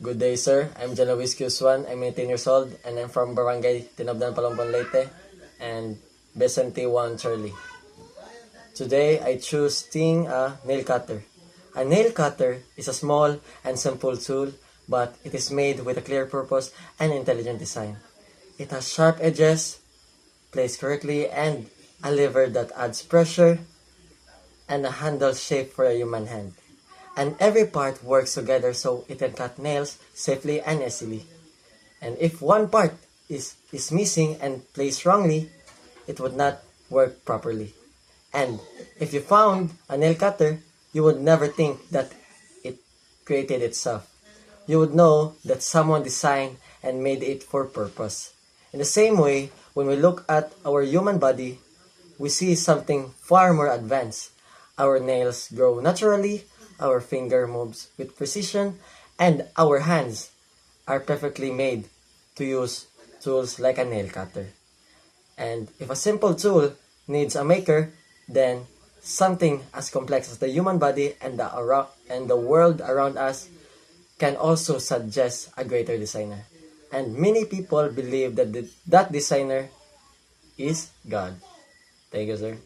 Good day, sir. I'm John Luis Cuswan. I'm 18 years old and I'm from Barangay Tinabdan, Palampon, Leyte and Vicente 1, Charlie. Today, I choose Ting a nail cutter. A nail cutter is a small and simple tool, but it is made with a clear purpose and intelligent design. It has sharp edges, placed correctly, and a lever that adds pressure, and a handle shape for a human hand. And every part works together so it can cut nails safely and easily. And if one part is missing and placed wrongly, it would not work properly. And if you found a nail cutter, you would never think that it created itself. You would know that someone designed and made it for purpose. In the same way, when we look at our human body, we see something far more advanced. Our nails grow naturally, our finger moves with precision, and our hands are perfectly made to use tools like a nail cutter. And if a simple tool needs a maker, then something as complex as the human body and the world around us can also suggest a greater designer. And many people believe that that designer is God. Thank you, sir.